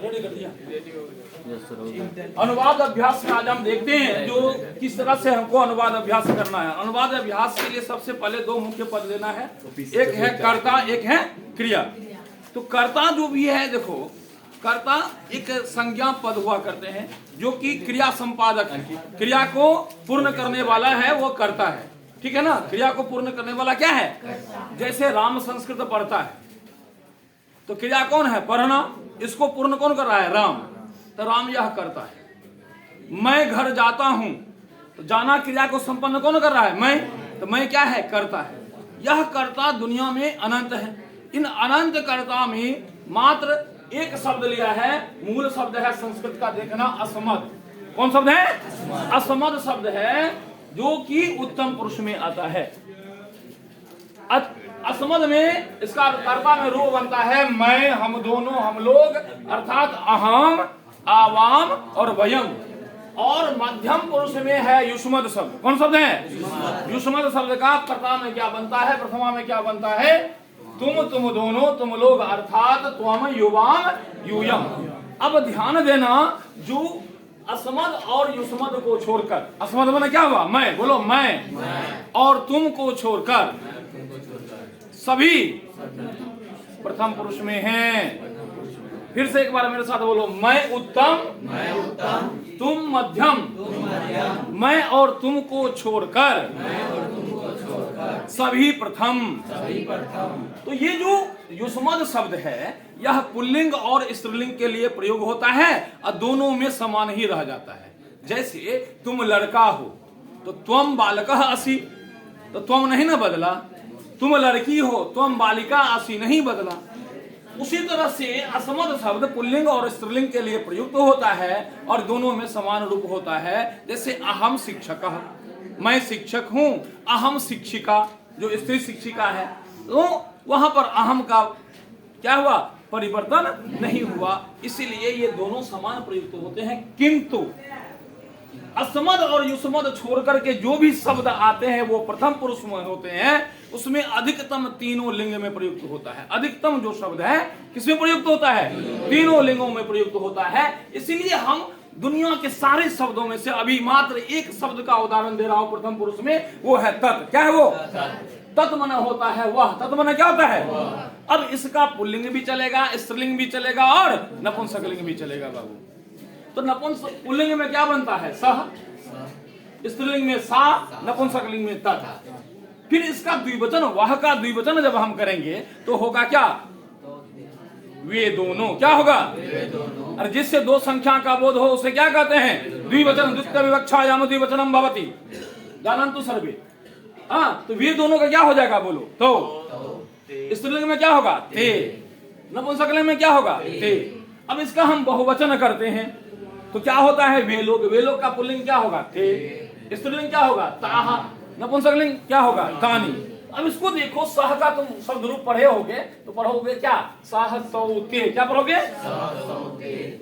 Ready कर दिया। अनुवाद अभ्यास में आज हम देखते हैं जो किस तरह से हमको अनुवाद अभ्यास करना है। अनुवाद अभ्यास के लिए सबसे पहले दो मुख्य पद लेना है, एक है कर्ता, एक है क्रिया। तो कर्ता जो भी है, देखो कर्ता एक संज्ञा पद हुआ करते हैं जो कि क्रिया संपादक है, क्रिया को पूर्ण करने वाला है वो कर्ता है, ठीक है ना। क्रिया को पूर्ण करने वाला क्या है? जैसे राम संस्कृत पढ़ता है तो क्रिया कौन है? पढ़ना। इसको पूर्ण कौन कर रहा है? राम। तो राम यह करता है। मैं घर जाता हूं तो जाना क्रिया को संपन्न कौन कर रहा है? मैं। तो मैं क्या है? करता है। यह कर्ता दुनिया में अनंत है। इन अनंत कर्ता में मात्र एक शब्द लिया है, मूल शब्द है संस्कृत का, देखना असमद। कौन शब्द है? असमद शब्द है जो कि उत्तम पुरुष में आता है। असमद में इसका कर्ता में रूप बनता है मैं, हम दोनों, हम लोग, अर्थात अहम, आवाम और वयम। और मध्यम पुरुष में है युष्मद शब्द। कौन शब्द है? युष्मद शब्द का कर्ता में क्या बनता है? प्रथमा में क्या बनता है? तुम दोनों, तुम लोग, अर्थात त्वम, युवाम, यूयम। अब ध्यान देना, जो असमद और युष्मद को छोड़कर, असमद माने क्या हुआ? मैं। बोलो मैं। और तुम को छोड़कर सभी प्रथम पुरुष में हैं। फिर से एक बार मेरे साथ बोलो, मैं उत्तम, तुम मध्यम, मैं और तुम को छोड़कर सभी प्रथम। तो ये जो युष्मद शब्द है यह पुल्लिंग और स्त्रीलिंग के लिए प्रयोग होता है और दोनों में समान ही रह जाता है। जैसे तुम लड़का हो तो त्वम बालकः असि, तो त्वम नहीं ना बदला। तुम लड़की हो त्वम बालिका असि, नहीं बदला। उसी तरह से असमद शब्द पुल्लिंग और स्त्रीलिंग के लिए प्रयुक्त होता है और दोनों में समान रूप होता है। जैसे अहम शिक्षकः, मैं शिक्षक हूं। अहम शिक्षिका, जो स्त्री शिक्षिका है, तो वहां पर अहम का क्या हुआ? परिवर्तन नहीं हुआ। इसीलिए ये दोनों समान प्रयुक्त होते हैं। किंतु असमद और युष्मद छोड़ करके जो भी शब्द आते हैं वो प्रथम पुरुष में होते हैं, उसमें अधिकतम तीनों लिंग में प्रयुक्त होता है। अधिकतम जो शब्द है किसमें प्रयुक्त होता है? तीनों लिंगों में प्रयुक्त होता है। इसीलिए हम दुनिया के सारे शब्दों में से अभी मात्र एक शब्द का उदाहरण दे रहा हूं प्रथम पुरुष में, वो है तत्। क्या है वो? तत् मना होता है वह। तत् मना क्या होता है? अब इसका पुल्लिंग भी चलेगा, स्त्रीलिंग भी चलेगा और नपुंसकलिंग भी चलेगा बाबू। तो नपुंसक पुल्लिंग में क्या बनता है? सह, स्त्रीलिंग में सा, नपुंसकलिंग में तत्। फिर इसका द्विवचन, वह का द्विवचन जब हम करेंगे तो होगा क्या? वे दोनों। क्या होगा? और जिससे दो संख्या का बोध हो उसे क्या कहते हैं? द्विवचन। द्वितीय विवक्षायाम द्विवचनम भवति, जानन्तु सर्वे। हाँ, तो वे दोनों का क्या हो जाएगा? बोलो तो। स्त्रीलिंग में क्या होगा? ते। नपुंसकलिंग में क्या होगा? ते। अब इसका हम बहुवचन करते हैं तो क्या होता है? वे लोग। वे लोग का पुल्लिंग क्या होगा? ते। स्त्रीलिंग क्या होगा? ताहा। नपुंसकलिंग क्या होगा? तानी। अब इसको देखो, सह का तुम शब्द रूप पढ़े होगे तो पढ़ोगे क्या? साह सौते। क्या पढ़ोगे?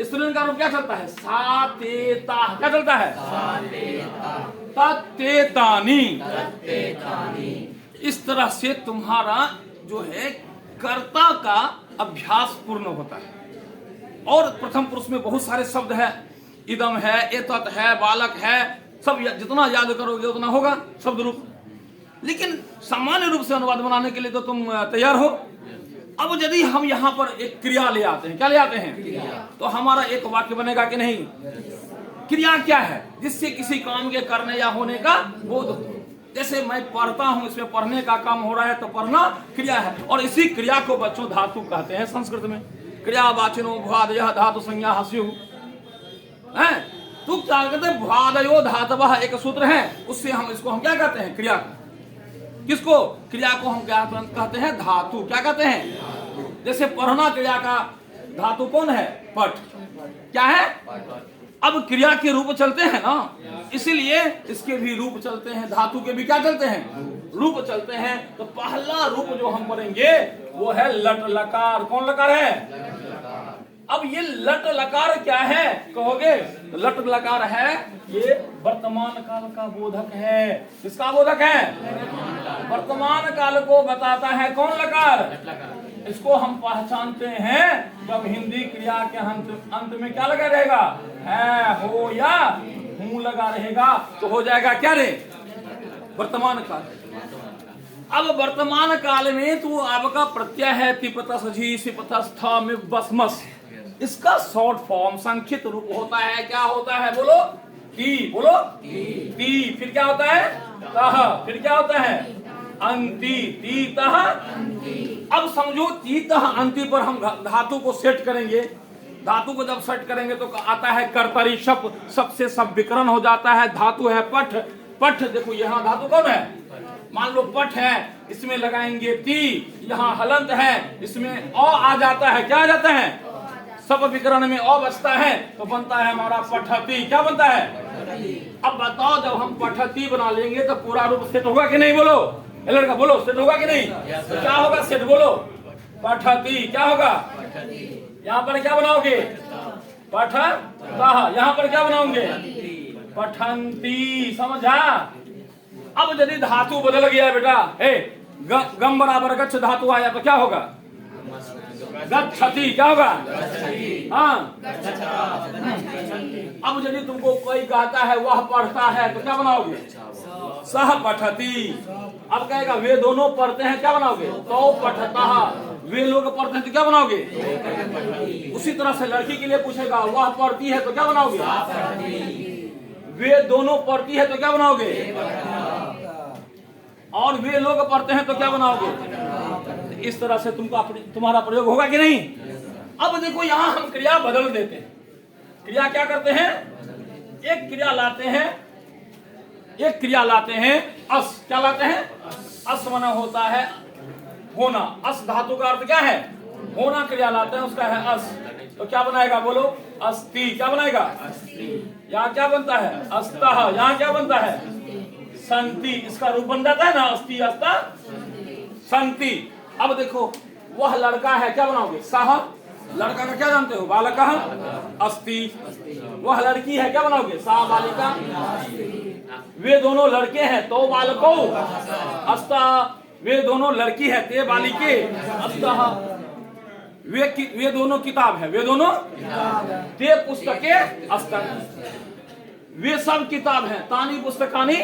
स्त्रीलिंग का रूप क्या चलता है? सा ते ता। क्या चलता है? तत्ते तानी। इस तरह से तुम्हारा जो है कर्ता का अभ्यास पूर्ण होता है। और प्रथम पुरुष में बहुत सारे शब्द है, इदम है, एतत् है, बालक है, सब जितना याद करोगे उतना होगा शब्द रूप। लेकिन सामान्य रूप से अनुवाद बनाने के लिए तो तुम तैयार हो। अब यदि हम यहाँ पर एक क्रिया ले आते हैं, क्या ले आते हैं? तो हमारा एक वाक्य बनेगा कि नहीं? क्रिया क्या है? जिससे किसी काम के करने या होने का बोध हो। जैसे मैं पढ़ता हूं, इसमें पढ़ने का काम हो रहा है तो पढ़ना क्रिया है। और इसी क्रिया को बच्चों धातु कहते हैं संस्कृत में। क्रिया वाचिनो भ्वादयः धातु संज्ञा हस्यु है। तो क्या कहते हैं? भ्वादयो धातवः एक सूत्र है, उससे हम इसको हम क्या कहते हैं? क्रिया। किसको? क्रिया को हम क्या कहते हैं? धातु। क्या कहते हैं? जैसे पढ़ना क्रिया का धातु कौन है? पठ। क्या है? अब क्रिया के रूप चलते हैं ना, इसीलिए इसके भी रूप चलते हैं, धातु के भी क्या चलते हैं? रूप चलते हैं। तो पहला रूप जो हम पढ़ेंगे वो है लट लकार। कौन लकार है? अब ये लट लकार क्या है कहोगे? तो लट लकार है ये वर्तमान काल का बोधक है। किसका बोधक है? वर्तमान काल को बताता है। कौन लकार? इसको हम पहचानते हैं जब हिंदी क्रिया के अंत में क्या लगा रहेगा, है, हो या हूं लगा रहेगा, तो हो जाएगा क्या रे, वर्तमान काल। अब वर्तमान काल में तो आपका प्रत्यय है तिपता सजी सिपता स्था में बसमस, इसका शॉर्ट फॉर्म संक्षिप्त रूप होता है, क्या होता है बोलो, ती, बोलो ती, फिर क्या होता है तह, फिर क्या होता है अंति, ती तह। अब समझो ती तह अंति पर हम धातु को सेट करेंगे, धातु को जब सेट करेंगे तो आता है कर्तरी शप, सबसे सब विकरण हो जाता है, धातु है पठ, पठ देखो यहाँ धातु कौन है, मान लो पठ है, इसमें लगाएंगे ती, यहाँ हलंत है, इसमें अ आ जाता है, क्या आ जाता है, सब विकरण में अ बचता है, तो बनता है हमारा पठती, क्या बनता है। अब बताओ जब हम पठती बना लेंगे तो पूरा रूप सेट होगा कि नहीं, बोलो लड़का बोलो, सेट होगा कि नहीं, तो क्या होगा सेट, बोलो पठती, क्या होगा, यहाँ पर क्या बनाओगे पठ, यहाँ पर क्या बनाओगे पठंती, समझा। अब यदि धातु बदल गया बेटा, गम बराबर गच्छ धातु आया तो क्या होगा, गच्छति, क्या होगा, हाँ। अब यदि तुमको कोई कहता है वह पढ़ता है तो क्या बनाओगे, सह पठती। अब कहेगा वे दोनों पढ़ते हैं, क्या बनाओगे, तो पठता, वे लोग पढ़ते हैं तो क्या बनाओगे। उसी तरह से लड़की के लिए पूछेगा वह पढ़ती है तो क्या बनाओगे, वे दोनों पढ़ती है तो क्या बनाओगे, और वे लोग पढ़ते हैं तो क्या बनाओगे। इस तरह से तुमको तुम्हारा प्रयोग होगा कि नहीं। अब देखो यहाँ हम क्रिया बदल देते हैं, क्रिया क्या करते हैं, एक क्रिया लाते हैं, एक क्रिया लाते हैं अस, क्या लाते हैं, अस मना होता है होना, अस धातु का अर्थ क्या है होना, क्रिया लाते हैं उसका है अस, तो क्या बनाएगा बोलो अस्ति, क्या बनाएगा, यहाँ क्या बनता है अस्तः, यहाँ क्या बनता है संति, इसका रूप बन जाता है ना अस्ति अस्ता संति। अब देखो वह लड़का है, क्या बनाओगे सह, लड़का का क्या जानते हो बालक अस्ति, वह लड़की है क्या बनाओगे सा बालिका, वे दोनों लड़के हैं तो बालको अस्ता, वे दोनों लड़की है ते बालिके अस्ता, वे दोनों किताब है, वे दोनों ते पुस्तके अस्ता, वे सब किताब हैं तानी पुस्तकानी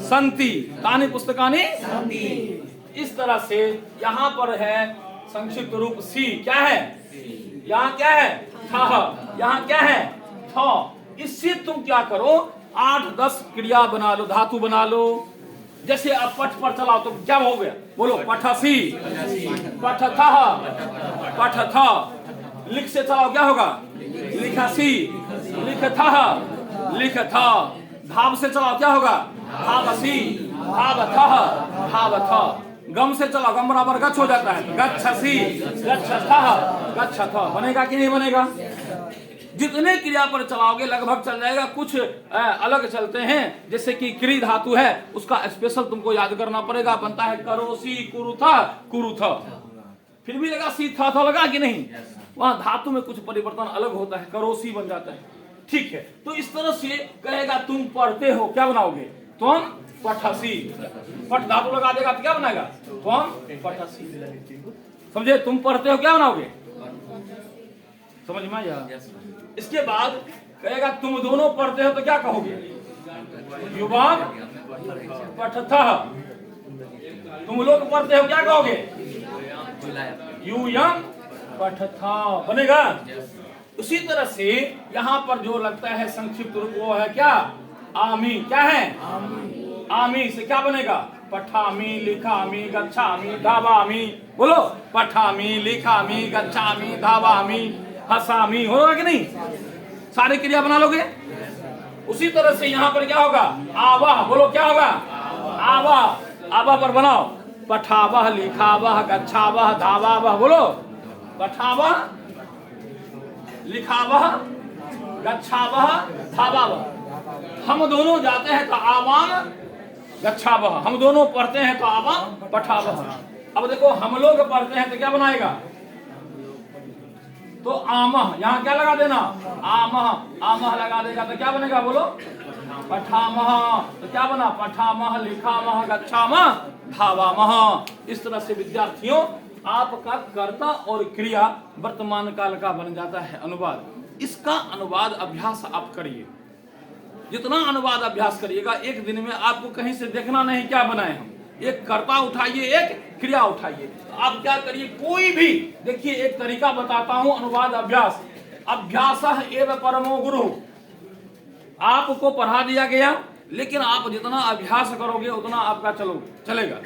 संति, तानी पुस्तकानी संति। इस तरह से यहाँ पर है संक्षिप्त रूप सी, क्या है यहाँ क्या है था, यहाँ क्या है था। इससे तुम क्या करो 8-10 क्रिया बना लो, धातु बना लो। जैसे अब पठ पर चलाओ तो क्या हो गया बोलो पठसी, पठथा, पठथा। लिख से चलाओ क्या होगा लिखसी, लिखथा, लिखथा। भाव से चलाओ क्या होगा भावसी, भावथा, भावथा। गम से चलाओ गम बराबर गच्छ हो जाता है गच्छसी, गच्छथा, गच्छथा। बनेगा कि नहीं बनेगा। जितने क्रिया पर चलाओगे लगभग चल जाएगा, कुछ अलग चलते हैं। जैसे कि क्री धातु है उसका स्पेशल तुमको याद करना पड़ेगा, बनता है करोसी, कुरुथा, कुरुथा। फिर भी लगा सी था लगा कि नहीं, वहां धातु में कुछ परिवर्तन अलग होता है, करोसी बन जाता है। ठीक है, तो इस तरह से कहेगा तुम पढ़ते हो क्या बनाओगे तुम पठसी, पठ धातु लगा देगा तो क्या बनाएगा तुम पठसी। समझे, तुम पढ़ते हो क्या बनाओगे, समझ में आया। इसके बाद कहेगा तुम दोनों पढ़ते हो तो क्या कहोगे युवा पठथा। तुम लोग पढ़ते हो क्या कहोगे यूयम पठथा, बनेगा। उसी तरह से यहाँ पर जो लगता है संक्षिप्त रूप वो है क्या आमी, क्या है आमी से क्या बनेगा पठामी, लिखामी, गच्छामी, धावामी। बोलो पठामी, लिखामी, गच्छामी, धावामी, हसामी। होगा कि नहीं, सारे क्रिया बना लोगे। उसी तरह से यहाँ पर क्या होगा आवाह। बोलो क्या होगा आवाह, आवाह पर बनाओ पठावह, लिखावह, गच्छावह, धावावह। बोलो पठावह, लिखावह, गच्छावह, धावावह। हम दोनों जाते हैं तो आवाम गच्छावह, हम दोनों पढ़ते हैं तो आवाम पठावह। अब देखो हम लोग पढ़ते हैं तो क्या बनाएगा तो आमह, यहाँ क्या लगा देना आमह, आमह लगा देगा तो क्या बनेगा बोलो पठामह। तो क्या बना पठामह, लिखामह, गच्छामह, धावामह। इस तरह से विद्यार्थियों आपका कर्ता और क्रिया वर्तमान काल का बन जाता है अनुवाद। इसका अनुवाद अभ्यास आप करिए, जितना अनुवाद अभ्यास करिएगा एक दिन में आपको कहीं से देखना नहीं क्या बनाए हम। एक कर्ता उठाइए, एक क्रिया उठाइए, तो आप क्या करिए, कोई भी देखिए एक तरीका बताता हूं अनुवाद अभ्यास। अभ्यासः एव परमो गुरु। आपको पढ़ा दिया गया, लेकिन आप जितना अभ्यास करोगे उतना आपका चलेगा।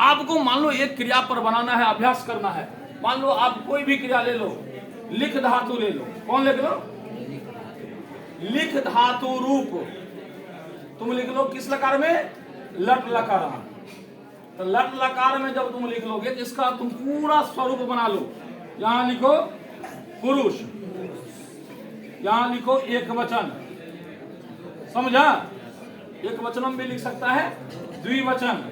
आपको मान लो एक क्रिया पर बनाना है, अभ्यास करना है। मान लो आप कोई भी क्रिया ले लो, लिख धातु ले लो। कौन लिख लो? लिख धातु रूप। तुम लिख लो किस लकार में? लट लकार में। तो लट लकार में जब तुम लिख लोगे तो इसका तुम पूरा स्वरूप बना लो। यहां लिखो पुरुष, यहां लिखो एक वचन, समझा? एक वचनम भी लिख सकता है, द्विवचन,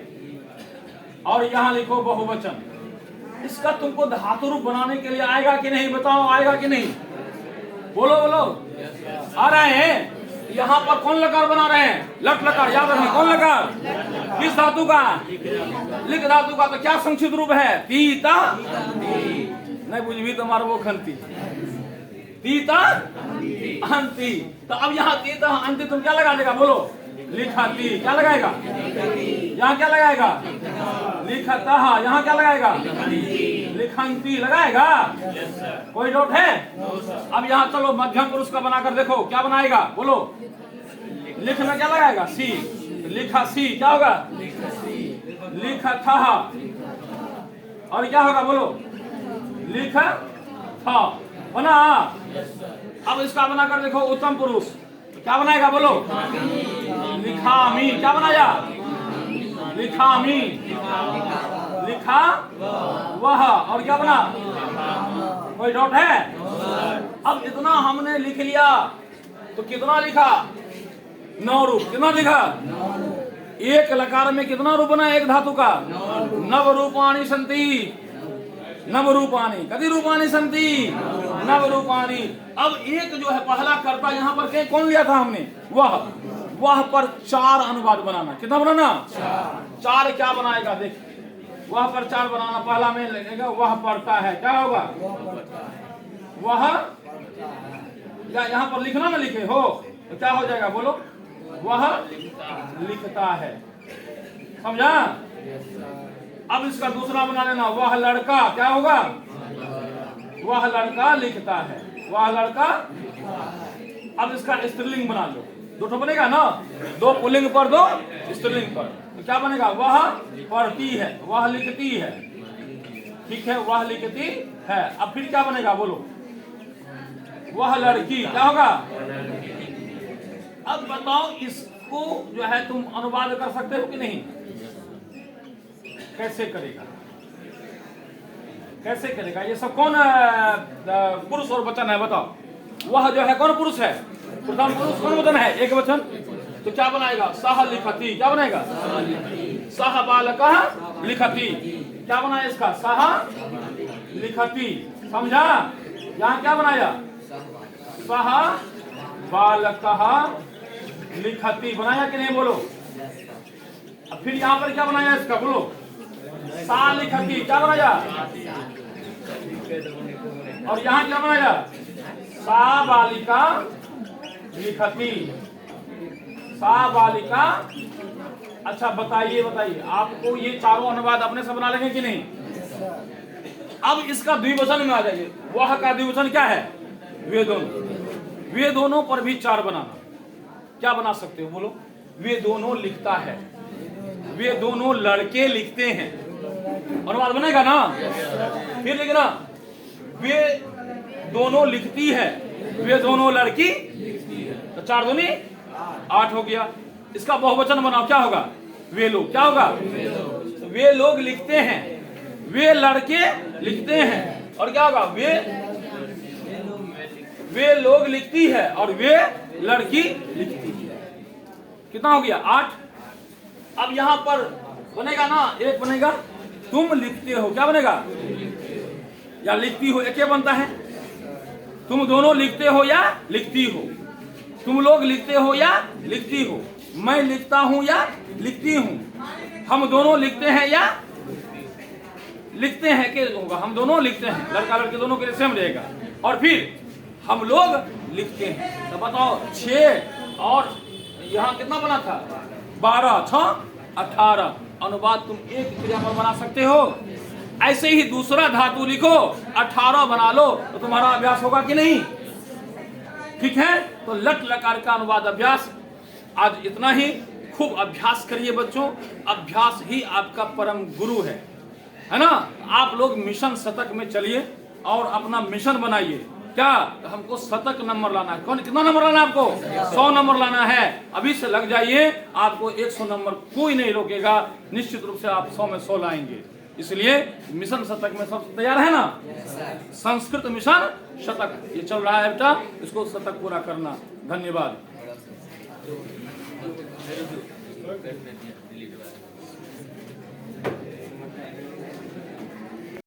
और यहां लिखो बहुवचन। इसका तुमको धातु रूप बनाने के लिए आएगा कि नहीं? बताओ, आएगा कि नहीं? बोलो बोलो। आ रहे हैं? यहाँ पर कौन लकार बना रहे हैं? लट लकार। याद रखें, कौन लकार? किस धातु का? लिख धातु का। तो क्या संक्षिप्त रूप है? तीता नहीं बुझी तो मारो खंती, तीता अंति। तो अब यहाँ तीता अंति तुम क्या लगा देगा? बोलो, लिखाती। क्या लगाएगा? यहाँ क्या लगाएगा? लिखता। यहाँ क्या लगाएगा? लिखंती लगाएगा। कोई डाउट है? अब यहाँ चलो मध्यम पुरुष का बनाकर देखो, क्या बनाएगा? बोलो, लिख में क्या लगाएगा? सी। लिखा सी क्या होगा? लिखा था। और क्या होगा? बोलो, लिखा था। बना। अब इसका बनाकर देखो उत्तम पुरुष, क्या बनाएगा? बोलो, लिखामी। क्या बनाया? लिखामी। लिखा वह। और क्या बना? कोई डाउट है? अब इतना हमने लिख लिया तो कितना लिखा? 9 रूप। कितना लिखा? एक लकार में कितना रूप बना? एक धातु का नव रूपाणी संति। नव रूपाणी। कति रूपाणी संति? नव रूपाणी। अब एक जो है पहला कर्ता यहाँ पर कौन लिया था हमने? वह पर 4 अनुवाद बनाना। कितना बनाना? 4 क्या बनाएगा? देख, वह पर 4 बनाना। पहला में लगेगा वह पढ़ता है। क्या होगा? वह। या यहाँ पर लिखना ना लिखे हो तो क्या हो जाएगा? बोलो, वह लिखता है। समझा? अब इसका दूसरा बना लेना, वह लड़का। क्या होगा? वह लड़का लिखता है। वह लड़का। अब इसका स्त्रीलिंग बना लो। 2 बनेगा ना? 2 पुल्लिंग पर 2 स्त्रीलिंग पर। तो क्या बनेगा? वह पढ़ती है, वह लिखती है। ठीक है, वह लिखती है। अब फिर क्या बनेगा? बोलो, वह लड़की। क्या होगा? अब बताओ इसको जो है तुम अनुवाद कर सकते हो कि नहीं? कैसे करेगा? कैसे करेगा? ये सब कौन पुरुष और वचन है? बताओ। वह जो है कौन पुरुष है? प्रथम पुरुष। कौन वचन है? एक वचन। तो क्या बनाएगा? सह लिखती। क्या बनाएगा? सह बालकः लिखती। क्या बनाया इसका? सह लिखती। समझा? यहाँ क्या बनाया? सह बालकः लिखती बनाया कि नहीं? बोलो। अब फिर यहाँ पर क्या बनाया इसका? बोलो, सा लिखती। क्या बनाया? और यहाँ क्या बनाया? सा बालिका लिखती। सा बालिका। अच्छा बताइए आपको ये चारों अनुवाद अपने से बना लेंगे कि नहीं? अब इसका द्विवचन में आ जाइए। वह का द्विवचन क्या है? वे दोनों। वे दोनों पर भी 4 बनाना। क्या बना सकते हो? बोलो, वे दोनों लिखता है, वे दोनों लड़के लिखते हैं। अनुवाद बनेगा ना? फिर लिखना, वे दोनों लिखती है, वे दोनों लड़की। तो 4 दूनी 8 हो गया। इसका बहुवचन बनाओ। क्या होगा? वे लोग। क्या होगा? वे लोग लिखते हैं, वे लड़के लिखते हैं। और क्या होगा? वे लोग लिखती है और वे लड़की लिखती है। कितना हो गया? 8। अब यहाँ पर बनेगा ना, एक बनेगा तुम लिखते हो। क्या बनेगा? या लिखती हो। एक ही बनता है। तुम दोनों लिखते हो या लिखती हो। तुम लोग लिखते हो या लिखती हो। मैं लिखता हूं या लिखती हूं। हम दोनों लिखते हैं या लिखते हैं कि हम दोनों लिखते हैं, लड़का लड़की दोनों के लिए सेम रहेगा। और फिर हम लोग लिखते हैं। तो बताओ 6 और यहाँ कितना बना था 12 6 18 अनुवाद तुम एक क्रियापद बना सकते हो। ऐसे ही दूसरा धातु लिखो 18 बना लो तो तुम्हारा अभ्यास होगा कि नहीं? ठीक है, तो लट लकार का अनुवाद अभ्यास आज इतना ही। खूब अभ्यास करिए बच्चों, अभ्यास ही आपका परम गुरु है ना। आप लोग मिशन शतक में चलिए और अपना मिशन बनाइए। क्या हमको शतक नंबर लाना है? कौन कितना नंबर लाना है आपको? 100 नंबर लाना है। अभी से लग जाइए, आपको 100 नंबर कोई नहीं रोकेगा। निश्चित रूप से आप 100 में 100 लाएंगे। इसलिए मिशन शतक में सब तैयार है ना? संस्कृत मिशन शतक ये चल रहा है बेटा, इसको शतक पूरा करना। धन्यवाद।